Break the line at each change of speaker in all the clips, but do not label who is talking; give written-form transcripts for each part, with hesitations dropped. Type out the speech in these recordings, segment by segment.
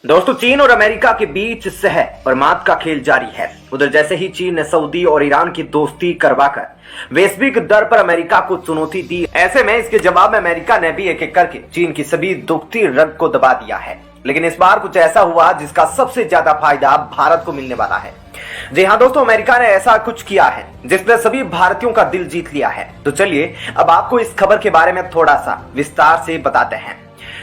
दोस्तों, चीन और अमेरिका के बीच सह और मात का खेल जारी है। उधर जैसे ही चीन ने सऊदी और ईरान की दोस्ती करवाकर वैश्विक दर पर अमेरिका को चुनौती दी, ऐसे में इसके जवाब में अमेरिका ने भी एक एक करके चीन की सभी दुखती रग को दबा दिया है। लेकिन इस बार कुछ ऐसा हुआ जिसका सबसे ज्यादा फायदा भारत को मिलने वाला है। जी हाँ दोस्तों, अमेरिका ने ऐसा कुछ किया है जिसने सभी भारतीयों का दिल जीत लिया है। तो चलिए अब आपको इस खबर के बारे में थोड़ा सा विस्तार से बताते हैं।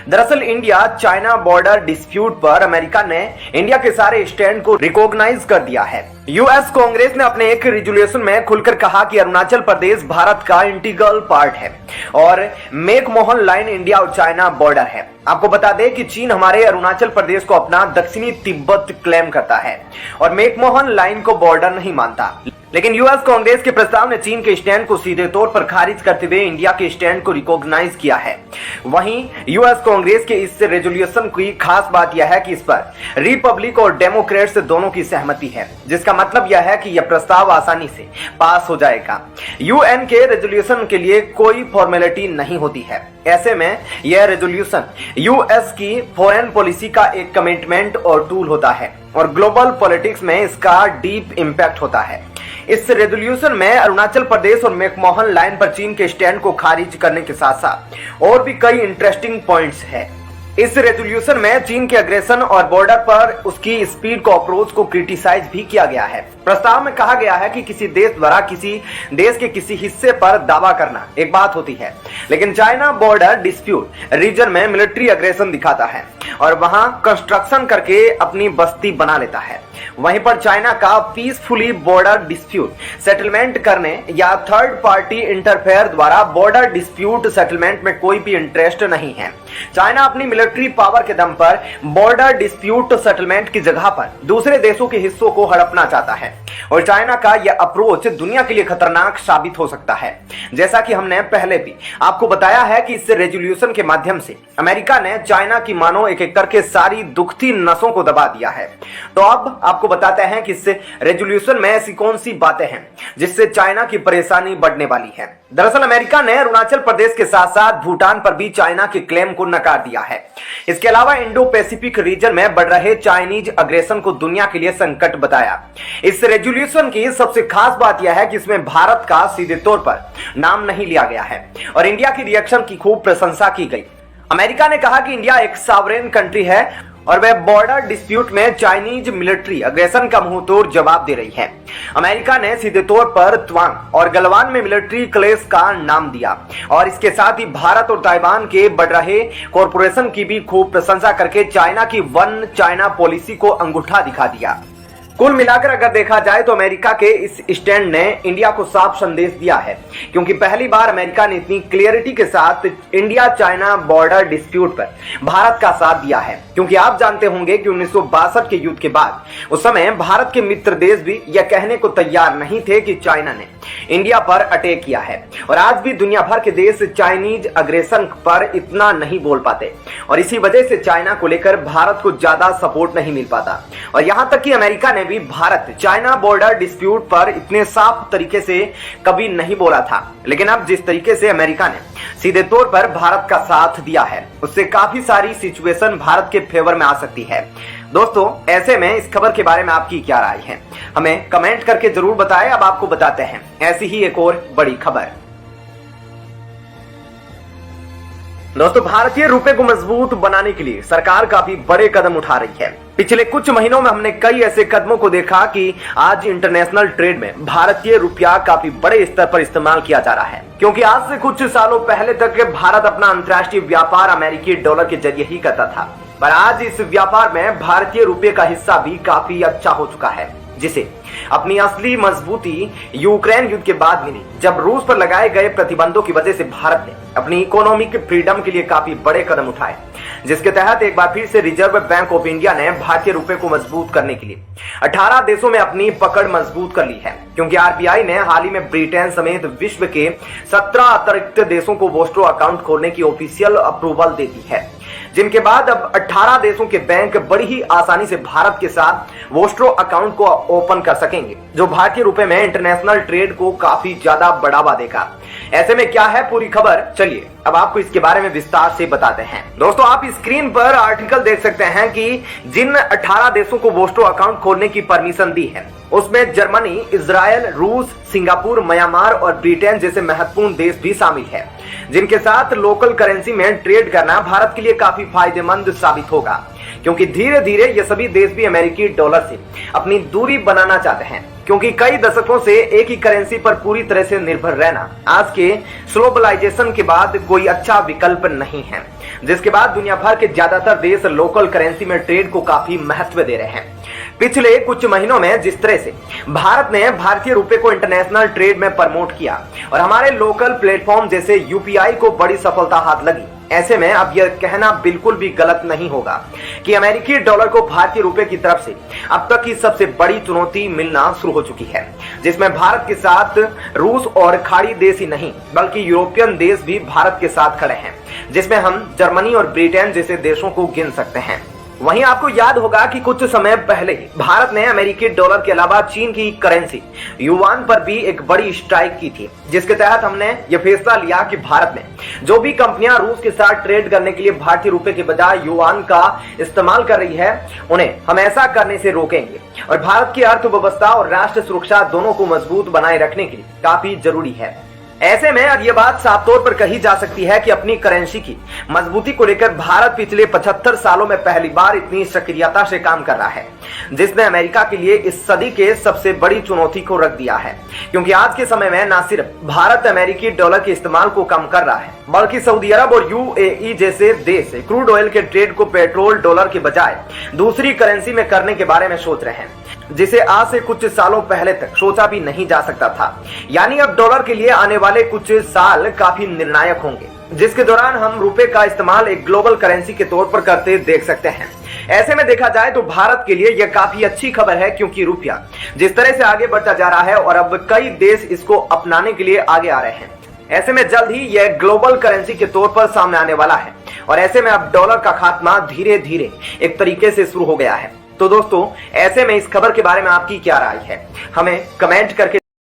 दरअसल इंडिया चाइना बॉर्डर डिस्प्यूट पर अमेरिका ने इंडिया के सारे स्टैंड को रिकॉग्नाइज कर दिया है। यूएस कांग्रेस ने अपने एक रिजोल्यूशन में खुलकर कहा कि अरुणाचल प्रदेश भारत का इंटीग्रल पार्ट है और मैकमोहन लाइन इंडिया और चाइना बॉर्डर है। आपको बता दें कि चीन हमारे अरुणाचल प्रदेश को अपना दक्षिणी तिब्बत क्लेम करता है और मैकमोहन लाइन को बॉर्डर नहीं मानता। लेकिन यूएस कांग्रेस के प्रस्ताव ने चीन के स्टैंड को सीधे तौर पर खारिज करते हुए इंडिया के स्टैंड को रिकॉग्नाइज किया है। वहीं यूएस कांग्रेस के इस रेजोल्यूशन की खास बात यह है कि इस पर रिपब्लिक और डेमोक्रेट्स दोनों की सहमति है, जिसका मतलब यह है कि यह प्रस्ताव आसानी से पास हो जाएगा। यूएन के रेजोल्यूशन के लिए कोई फॉर्मेलिटी नहीं होती है। ऐसे में यह रेजोल्यूशन यूएस की फॉरेन पॉलिसी का एक कमिटमेंट और टूल होता है और ग्लोबल पॉलिटिक्स में इसका डीप इंपैक्ट होता है। इस रेजोल्यूशन में अरुणाचल प्रदेश और मैकमोहन लाइन पर चीन के स्टैंड को खारिज करने के साथ साथ और भी कई इंटरेस्टिंग पॉइंट्स हैं। इस रेजोल्यूशन में चीन के अग्रेशन और बॉर्डर पर उसकी स्पीड को अप्रोच को क्रिटिसाइज भी किया गया है। प्रस्ताव में कहा गया है कि किसी देश द्वारा किसी देश के किसी हिस्से पर दावा करना एक बात होती है, लेकिन चाइना बॉर्डर डिस्प्यूट रीजन में मिलिट्री अग्रेशन दिखाता है और वहां कंस्ट्रक्शन करके अपनी बस्ती बना लेता है। वहीं पर चाइना का पीसफुली बॉर्डर डिस्प्यूट सेटलमेंट करने या थर्ड पार्टी इंटरफेयर द्वारा बॉर्डर डिस्प्यूट सेटलमेंट में कोई भी इंटरेस्ट नहीं है। चाइना अपनी मिलिट्री पावर के दम पर बॉर्डर डिस्प्यूट सेटलमेंट की जगह पर दूसरे देशों के हिस्सों को हड़पना चाहता है और चाइना का यह अप्रोच दुनिया के लिए खतरनाक साबित हो सकता है। जैसा कि हमने पहले भी आपको बताया है कि इस रेजोल्यूशन के माध्यम से अमेरिका ने चाइना की मानो एक एक करके सारी दुखती नसों को दबा दिया है। तो अब आपको बताते हैं कि इस रेजोल्यूशन में ऐसी कौन सी बातें हैं जिससे चाइना की परेशानी बढ़ने वाली है। दरअसल अमेरिका ने अरुणाचल प्रदेश के साथ साथ भूटान पर भी चाइना के क्लेम को नकार दिया है। इसके अलावा इंडो पैसिफिक रीजन में बढ़ रहे चाइनीज अग्रेशन को दुनिया के लिए संकट बताया। इस रेजोल्यूशन की सबसे खास बात यह है कि इसमें भारत का सीधे तौर पर नाम नहीं लिया गया है और इंडिया की रिएक्शन की खूब प्रशंसा की गई। अमेरिका ने कहा कि इंडिया एक सॉवरेन कंट्री है और वह बॉर्डर डिस्प्यूट में चाइनीज मिलिट्री अग्रेशन का मुंहतोड़ जवाब दे रही है। अमेरिका ने सीधे तौर पर त्वांग और गलवान में मिलिट्री क्लेश का नाम दिया और इसके साथ ही भारत और ताइवान के बढ़ रहे कॉरपोरेशन की भी खूब प्रशंसा करके चाइना की वन चाइना पॉलिसी को अंगूठा दिखा दिया। कुल मिलाकर अगर देखा जाए तो अमेरिका के इस स्टैंड ने इंडिया को साफ संदेश दिया है, क्योंकि पहली बार अमेरिका ने इतनी क्लियरिटी के साथ इंडिया चाइना बॉर्डर डिस्प्यूट पर भारत का साथ दिया है। क्योंकि आप जानते होंगे कि 1962 के युद्ध के बाद उस समय भारत के मित्र देश भी यह कहने को तैयार नहीं थे कि चाइना ने इंडिया पर अटैक किया है और आज भी दुनिया भर के देश चाइनीज अग्रेशन पर इतना नहीं बोल पाते और इसी वजह से चाइना को लेकर भारत को ज्यादा सपोर्ट नहीं मिल पाता। और यहां तक कि अमेरिका ने भी भारत चाइना बॉर्डर डिस्प्यूट पर इतने साफ तरीके से कभी नहीं बोला था, लेकिन अब जिस तरीके से अमेरिका ने सीधे तौर पर भारत का साथ दिया है उससे काफी सारी सिचुएशन भारत के फेवर में आ सकती है। दोस्तों, ऐसे में इस खबर के बारे में आपकी क्या राय है, हमें कमेंट करके जरूर बताएं। अब आपको बताते हैं ऐसी ही एक और बड़ी खबर। दोस्तों, भारतीय रुपए को मजबूत बनाने के लिए सरकार काफी बड़े कदम उठा रही है। पिछले कुछ महीनों में हमने कई ऐसे कदमों को देखा कि आज इंटरनेशनल ट्रेड में भारतीय रुपया काफी बड़े स्तर पर इस्तेमाल किया जा रहा है, क्योंकि आज से कुछ सालों पहले तक भारत अपना अंतर्राष्ट्रीय व्यापार अमेरिकी डॉलर के जरिए ही करता था, पर आज इस व्यापार में भारतीय रुपये का हिस्सा भी काफी अच्छा हो चुका है, जिसे अपनी असली मजबूती यूक्रेन युद्ध के बाद मिली, जब रूस पर लगाए गए प्रतिबंधों की वजह से भारत ने अपनी इकोनॉमिक फ्रीडम के लिए काफी बड़े कदम उठाए, जिसके तहत एक बार फिर से रिजर्व बैंक ऑफ इंडिया ने भारतीय रुपए को मजबूत करने के लिए 18 देशों में अपनी पकड़ मजबूत कर ली है। क्योंकि आरबीआई ने हाल ही में ब्रिटेन समेत विश्व के 17 अतिरिक्त देशों को वोस्ट्रो अकाउंट खोलने की ऑफिशियल अप्रूवल दे दी है, जिनके बाद अब 18 देशों के बैंक बड़ी ही आसानी से भारत के साथ वोस्ट्रो अकाउंट को ओपन कर सकेंगे, जो भारतीय रुपए में इंटरनेशनल ट्रेड को काफी ज्यादा बढ़ावा देगा। ऐसे में क्या है पूरी खबर, चलिए अब आपको इसके बारे में विस्तार से बताते हैं। दोस्तों आप स्क्रीन पर आर्टिकल देख सकते हैं कि जिन 18 देशों को वोस्टो अकाउंट खोलने की परमिशन दी है उसमें जर्मनी, इजराइल, रूस, सिंगापुर, म्यांमार और ब्रिटेन जैसे महत्वपूर्ण देश भी शामिल है, जिनके साथ लोकल करेंसी में ट्रेड करना भारत के लिए काफी फायदेमंद साबित होगा, क्योंकि धीरे धीरे ये सभी देश भी अमेरिकी डॉलर से अपनी दूरी बनाना चाहते हैं, क्योंकि कई दशकों से एक ही करेंसी पर पूरी तरह से निर्भर रहना आज के ग्लोबलाइजेशन के बाद कोई अच्छा विकल्प नहीं है, जिसके बाद दुनिया भर के ज्यादातर देश लोकल करेंसी में ट्रेड को काफी महत्व दे रहे हैं। पिछले कुछ महीनों में जिस तरह से भारत ने भारतीय रुपए को इंटरनेशनल ट्रेड में प्रमोट किया और हमारे लोकल प्लेटफॉर्म जैसे यूपीआई को बड़ी सफलता हाथ लगी, ऐसे में अब यह कहना बिल्कुल भी गलत नहीं होगा कि अमेरिकी डॉलर को भारतीय रुपए की तरफ से अब तक की सबसे बड़ी चुनौती मिलना शुरू हो चुकी है, जिसमें भारत के साथ रूस और खाड़ी देश ही नहीं बल्कि यूरोपियन देश भी भारत के साथ खड़े हैं, जिसमें हम जर्मनी और ब्रिटेन जैसे देशों को गिन सकते हैं। वहीं आपको याद होगा कि कुछ समय पहले भारत ने अमेरिकी डॉलर के अलावा चीन की करेंसी युआन पर भी एक बड़ी स्ट्राइक की थी, जिसके तहत हमने यह फैसला लिया कि भारत में जो भी कंपनियां रूस के साथ ट्रेड करने के लिए भारतीय रुपए के बजाय युआन का इस्तेमाल कर रही है उन्हें हम ऐसा करने से रोकेंगे और भारत की अर्थव्यवस्था और राष्ट्र सुरक्षा दोनों को मजबूत बनाए रखने के लिए काफी जरूरी है। ऐसे में अब यह बात साफ तौर पर कही जा सकती है कि अपनी करेंसी की मजबूती को लेकर भारत पिछले 75 सालों में पहली बार इतनी सक्रियता से काम कर रहा है, जिसने अमेरिका के लिए इस सदी के सबसे बड़ी चुनौती को रख दिया है, क्योंकि आज के समय में न सिर्फ भारत अमेरिकी डॉलर के इस्तेमाल को कम कर रहा है बल्कि सऊदी अरब और यूएई जैसे देश क्रूड ऑयल के ट्रेड को पेट्रोल डॉलर के बजाय दूसरी करेंसी में करने के बारे में सोच रहे हैं, जिसे आज से कुछ सालों पहले तक सोचा भी नहीं जा सकता था। यानी अब डॉलर के लिए आने वाले कुछ साल काफी निर्णायक होंगे, जिसके दौरान हम रुपए का इस्तेमाल एक ग्लोबल करेंसी के तौर पर करते देख सकते हैं। ऐसे में देखा जाए तो भारत के लिए यह काफी अच्छी खबर है, क्योंकि रुपया जिस तरह से आगे बढ़ता जा रहा है और अब कई देश इसको अपनाने के लिए आगे आ रहे हैं, ऐसे में जल्द ही यह ग्लोबल करेंसी के तौर पर सामने आने वाला है और ऐसे में अब डॉलर का खात्मा धीरे धीरे एक तरीके से शुरू हो गया है। तो दोस्तों ऐसे में इस खबर के बारे में आपकी क्या राय है, हमें कमेंट करके